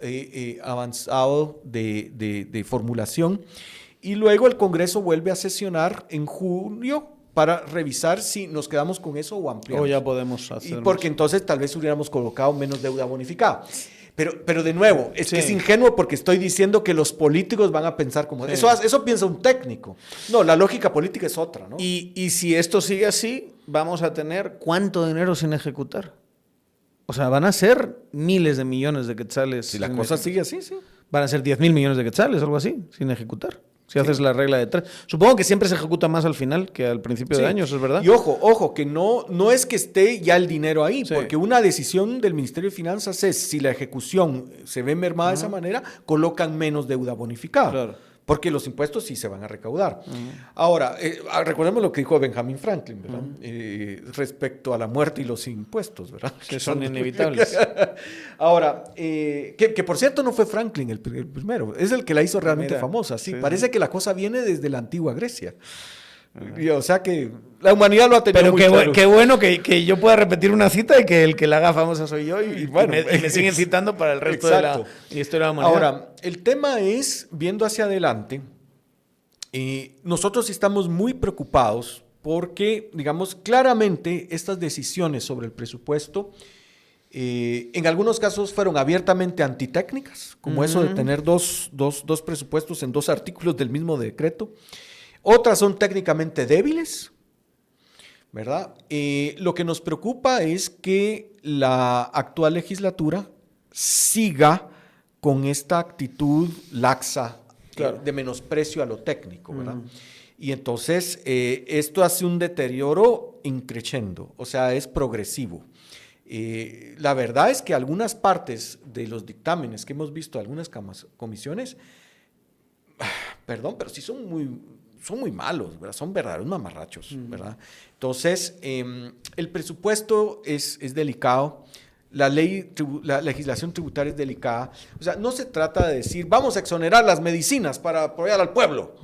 avanzado de formulación y luego el Congreso vuelve a sesionar en junio para revisar si nos quedamos con eso o ampliamos? O ya podemos hacer. Y porque entonces tal vez hubiéramos colocado menos deuda bonificada. Pero de nuevo, es que es ingenuo porque estoy diciendo que los políticos van a pensar como... Sí. Eso piensa un técnico. No, la lógica política es otra, ¿no? Y si esto sigue así, vamos a tener ¿cuánto dinero sin ejecutar? O sea, van a ser miles de millones de quetzales. Si la cosa sigue así, sí. Van a ser 10.000 millones de quetzales, algo así, sin ejecutar. Si haces la regla de 3. Supongo que siempre se ejecuta más al final que al principio de año, ¿eso es verdad? Y ojo, que no es que esté ya el dinero ahí, porque una decisión del Ministerio de Finanzas es, si la ejecución se ve mermada de esa manera, colocan menos deuda bonificada. Claro. porque los impuestos sí se van a recaudar. Ahora, recordemos lo que dijo Benjamin Franklin, ¿verdad? Respecto a la muerte y los impuestos, ¿verdad? Que son inevitables. Ahora, que por cierto no fue Franklin el primero, es el que la hizo realmente famosa. Sí, parece que la cosa viene desde la antigua Grecia. O sea que la humanidad lo ha tenido. Pero muy claro. Qué bueno que yo pueda repetir una cita y que el que la haga famosa soy yo y me siguen citando para el resto de la historia de la humanidad. Ahora, el tema es, viendo hacia adelante, nosotros estamos muy preocupados porque, digamos, claramente estas decisiones sobre el presupuesto en algunos casos fueron abiertamente antitécnicas, como eso de tener dos presupuestos en 2 artículos del mismo decreto. Otras son técnicamente débiles, ¿verdad? Lo que nos preocupa es que la actual legislatura siga con esta actitud laxa, de menosprecio a lo técnico, ¿verdad? Y entonces esto hace un deterioro increciendo, o sea, es progresivo. La verdad es que algunas partes de los dictámenes que hemos visto, algunas comisiones, perdón, pero sí son muy malos, ¿verdad? Son verdaderos mamarrachos, ¿verdad? Entonces, el presupuesto es delicado, la legislación tributaria es delicada. O sea, no se trata de decir, vamos a exonerar las medicinas para apoyar al pueblo.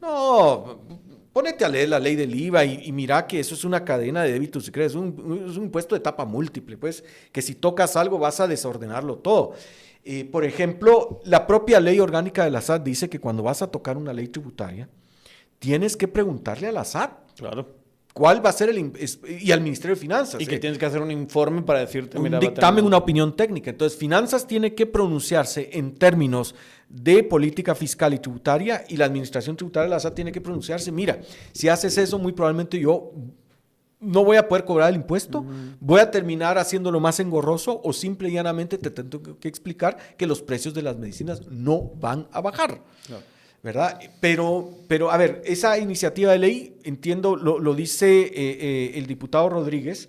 No, ponete a leer la ley del IVA y mira que eso es una cadena de débitos y créditos, es un impuesto de etapa múltiple, pues, que si tocas algo vas a desordenarlo todo. Por ejemplo, la propia ley orgánica de la SAT dice que cuando vas a tocar una ley tributaria, tienes que preguntarle a la SAT. Claro. ¿Cuál va a ser y al Ministerio de Finanzas? Y que tienes que hacer un informe para decirte... Un dictamen, una opinión técnica. Entonces, Finanzas tiene que pronunciarse en términos de política fiscal y tributaria y la Administración Tributaria de la SAT tiene que pronunciarse. Mira, si haces eso, muy probablemente yo no voy a poder cobrar el impuesto, voy a terminar haciéndolo más engorroso o simple y llanamente te tengo que explicar que los precios de las medicinas no van a bajar. No. ¿Verdad? Pero, a ver, esa iniciativa de ley, entiendo, lo dice el diputado Rodríguez,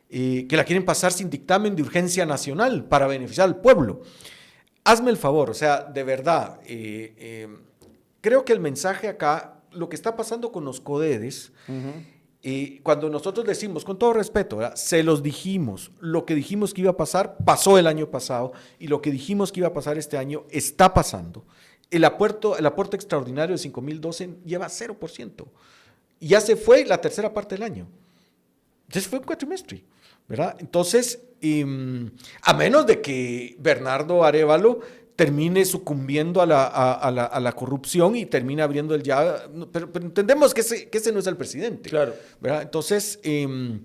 que la quieren pasar sin dictamen de urgencia nacional para beneficiar al pueblo. Hazme el favor, o sea, de verdad, creo que el mensaje acá, lo que está pasando con los CODEDES, cuando nosotros decimos, con todo respeto, ¿verdad? Se los dijimos, lo que dijimos que iba a pasar, pasó el año pasado, y lo que dijimos que iba a pasar este año, está pasando. El aporte extraordinario de 5,012 lleva 0%. Y ya se fue la tercera parte del año. Ya se fue un cuatrimestre, ¿verdad? Entonces, a menos de que Bernardo Arévalo termine sucumbiendo a la corrupción y termine abriendo el ya... Pero entendemos que ese no es el presidente. Claro. ¿Verdad? Entonces, creo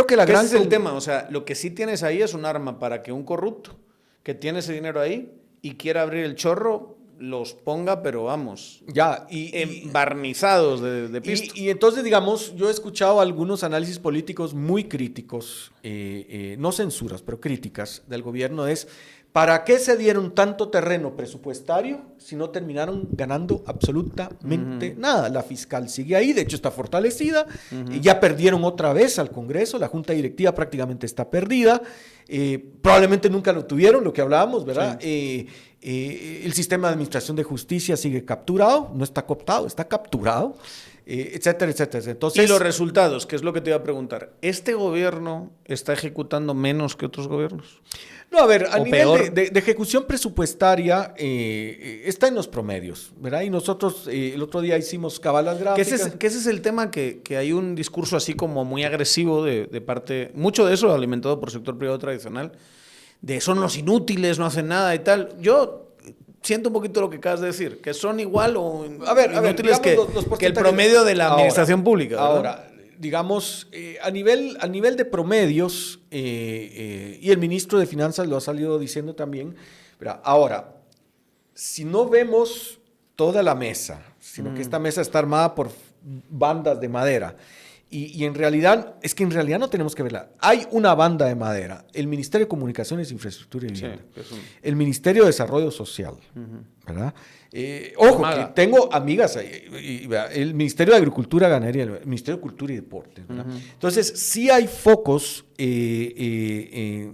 que la gran... Ese es el tema. O sea, lo que sí tienes ahí es un arma para que un corrupto que tiene ese dinero ahí y quiera abrir el chorro, los ponga, pero vamos, ya embarnizados de pisto. Y entonces, digamos, yo he escuchado algunos análisis políticos muy críticos, no censuras, pero críticas del gobierno, es ¿para qué se dieron tanto terreno presupuestario si no terminaron ganando absolutamente nada? La fiscal sigue ahí, de hecho está fortalecida, y ya perdieron otra vez al Congreso, la Junta Directiva prácticamente está perdida, probablemente nunca lo tuvieron, lo que hablábamos, ¿verdad? Sí. El sistema de administración de justicia sigue capturado, no está cooptado, está capturado, etcétera, etcétera. Entonces, y los resultados, que es lo que te iba a preguntar, ¿este gobierno está ejecutando menos que otros gobiernos? No, a ver, a nivel de ejecución presupuestaria está en los promedios, ¿verdad? Y nosotros el otro día hicimos cabalas gráficas. Que ese es el tema, que hay un discurso así como muy agresivo de parte, mucho de eso alimentado por el sector privado tradicional, de son los inútiles, no hacen nada y tal. Yo siento un poquito lo que acabas de decir, que son igual o inútiles que el promedio de la administración pública, ¿verdad? Ahora, digamos, a nivel de promedios, y el ministro de Finanzas lo ha salido diciendo también, ¿verdad? Ahora, si no vemos toda la mesa, sino que esta mesa está armada por bandas de madera, y en realidad no tenemos que verla. Hay una banda de madera, el Ministerio de Comunicaciones, Infraestructura y Vivienda, el Ministerio de Desarrollo Social, ¿verdad? Ojo, que tengo amigas ahí, el Ministerio de Agricultura, Ganadería, el Ministerio de Cultura y Deportes, ¿verdad? Entonces, sí hay focos de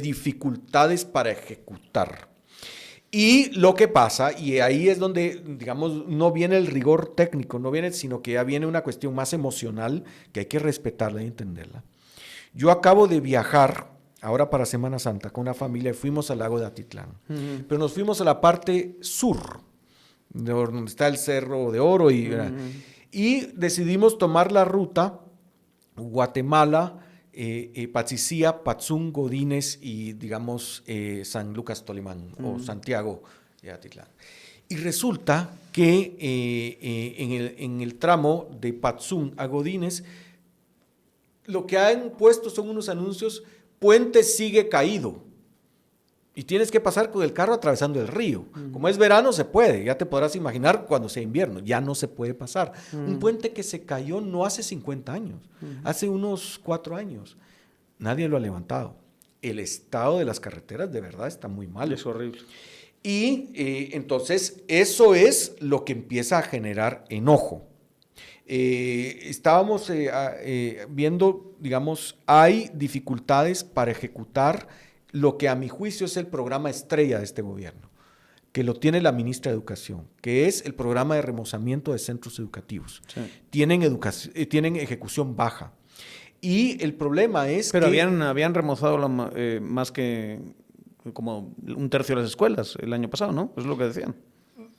dificultades para ejecutar. Y lo que pasa, y ahí es donde, digamos, no viene el rigor técnico, no viene, sino que ya viene una cuestión más emocional que hay que respetarla y entenderla. Yo acabo de viajar ahora para Semana Santa con una familia y fuimos al lago de Atitlán, pero nos fuimos a la parte sur, donde está el Cerro de Oro, y decidimos tomar la ruta Guatemala, Patzicía, Patzún, Godínez y, digamos, San Lucas Tolimán o Santiago de Atitlán. Y resulta que en el tramo de Patzún a Godínez, lo que han puesto son unos anuncios: puente sigue caído. Y tienes que pasar con el carro atravesando el río. Como es verano, se puede. Ya te podrás imaginar cuando sea invierno. Ya no se puede pasar. Un puente que se cayó no hace 50 años. Hace unos 4 años. Nadie lo ha levantado. El estado de las carreteras de verdad está muy mal. Es horrible. Y entonces eso es lo que empieza a generar enojo. Estábamos viendo, digamos, hay dificultades para ejecutar lo que a mi juicio es el programa estrella de este gobierno, que lo tiene la ministra de Educación, que es el programa de remozamiento de centros educativos. Sí. Tienen ejecución baja. Y el problema es Pero habían remozado más que como 1/3 de las escuelas el año pasado, ¿no? Es lo que decían.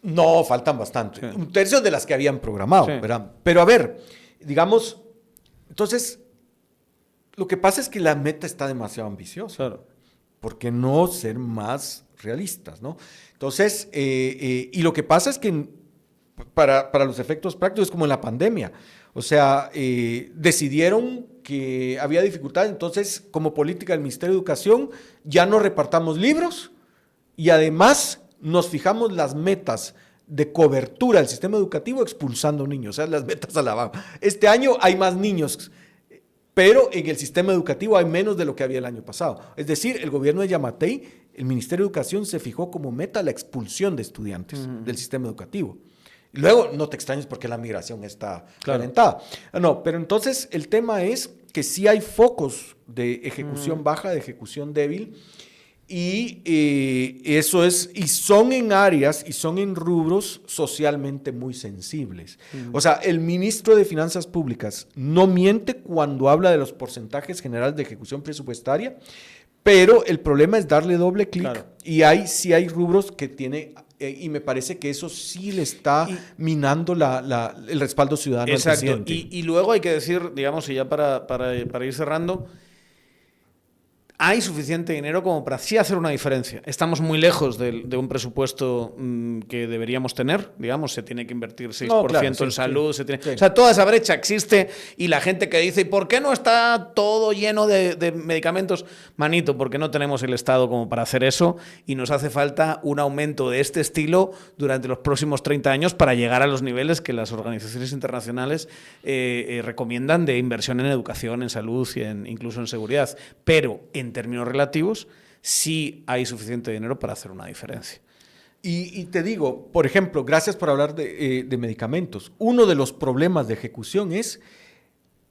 No, faltan bastante. Sí. 1/3 de las que habían programado, sí. ¿Verdad? Pero a ver, digamos, entonces, lo que pasa es que la meta está demasiado ambiciosa. Claro. ¿Por qué no ser más realistas, no? Entonces, y lo que pasa es que para los efectos prácticos es como en la pandemia. O sea, decidieron que había dificultades, entonces, como política del Ministerio de Educación, ya no repartamos libros y además nos fijamos las metas de cobertura del sistema educativo expulsando niños, o sea, las metas a la baja. Este año hay más niños, pero en el sistema educativo hay menos de lo que había el año pasado. Es decir, el gobierno de Yamatei, el Ministerio de Educación se fijó como meta la expulsión de estudiantes del sistema educativo. Y luego, no te extrañes porque la migración está calentada. No, pero entonces el tema es que sí hay focos de ejecución baja, de ejecución débil, y eso es, y son en áreas y son en rubros socialmente muy sensibles. O sea, el ministro de Finanzas Públicas no miente cuando habla de los porcentajes generales de ejecución presupuestaria, pero el problema es darle doble clic. Claro. Y sí hay rubros que tiene, y me parece que eso sí le está minando el respaldo ciudadano. Exacto. Al presidente. Y luego hay que decir, digamos, y ya para ir cerrando, hay suficiente dinero como para sí hacer una diferencia. Estamos muy lejos de un presupuesto que deberíamos tener. Digamos, se tiene que invertir 6% en salud. Sí. O sea, toda esa brecha existe y la gente que dice, ¿y por qué no está todo lleno de medicamentos? Manito, porque no tenemos el Estado como para hacer eso y nos hace falta un aumento de este estilo durante los próximos 30 años para llegar a los niveles que las organizaciones internacionales recomiendan de inversión en educación, en salud y incluso en seguridad. Pero en términos relativos, sí hay suficiente dinero para hacer una diferencia. Y te digo, por ejemplo, gracias por hablar de medicamentos. Uno de los problemas de ejecución es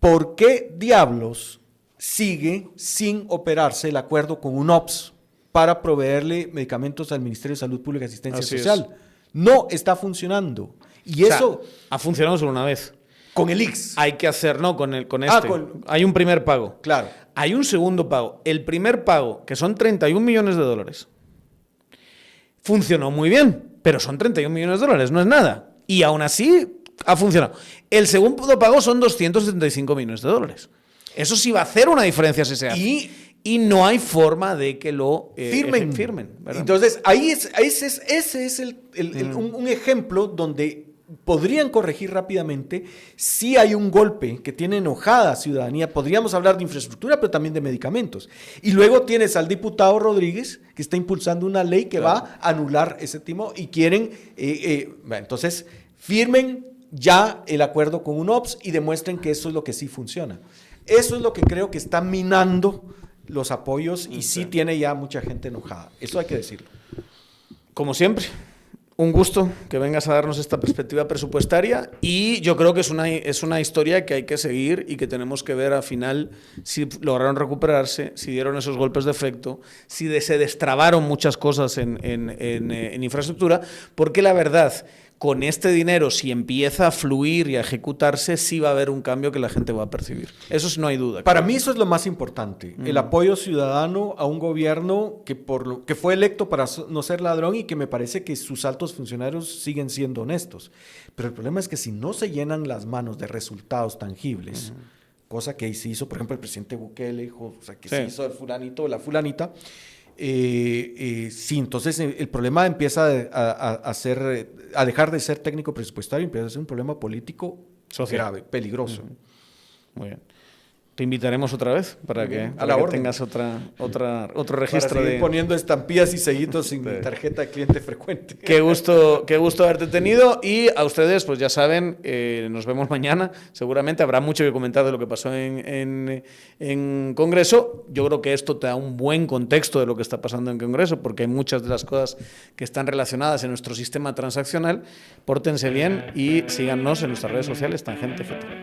¿por qué diablos sigue sin operarse el acuerdo con UNOPS para proveerle medicamentos al Ministerio de Salud Pública y Asistencia Social? No está funcionando. Y eso ha funcionado solo una vez. Con el IX. Hay que hacer, no, con este. Hay un primer pago. Claro. Hay un segundo pago. El primer pago, que son $31 millones, funcionó muy bien, pero son $31 millones, no es nada. Y aún así ha funcionado. El segundo pago son $275 millones. Eso sí va a hacer una diferencia si se hace. Y no hay forma de que lo firmen. ¿Verdad? Entonces, ese es un ejemplo donde podrían corregir rápidamente si hay un golpe que tiene enojada ciudadanía. Podríamos hablar de infraestructura, pero también de medicamentos. Y luego tienes al diputado Rodríguez, que está impulsando una ley que va a anular ese timo y quieren, entonces, firmen ya el acuerdo con UNOPS y demuestren que eso es lo que sí funciona. Eso es lo que creo que está minando los apoyos y sí tiene ya mucha gente enojada. Eso hay que decirlo. Como siempre, Un gusto que vengas a darnos esta perspectiva presupuestaria y yo creo que es una historia que hay que seguir y que tenemos que ver al final si lograron recuperarse, si dieron esos golpes de efecto, si se destrabaron muchas cosas en infraestructura, porque la verdad, con este dinero, si empieza a fluir y a ejecutarse, sí va a haber un cambio que la gente va a percibir. Eso no hay duda. Para mí eso es lo más importante, el apoyo ciudadano a un gobierno que fue electo para no ser ladrón y que me parece que sus altos funcionarios siguen siendo honestos. Pero el problema es que si no se llenan las manos de resultados tangibles, cosa que se hizo, por ejemplo, el presidente Bukele, o sea, que se hizo el fulanito o la fulanita, sí, entonces el problema empieza a dejar de ser técnico presupuestario y empieza a ser un problema político grave, peligroso. Muy bien. Te invitaremos otra vez para que tengas otro registro. Para seguir poniendo estampillas y sellitos sin mi tarjeta de cliente frecuente. Qué gusto haberte tenido y a ustedes, pues ya saben, nos vemos mañana. Seguramente habrá mucho que comentar de lo que pasó en Congreso. Yo creo que esto te da un buen contexto de lo que está pasando en Congreso, porque hay muchas de las cosas que están relacionadas en nuestro sistema transaccional. Pórtense bien y síganos en nuestras redes sociales, Tangente FT.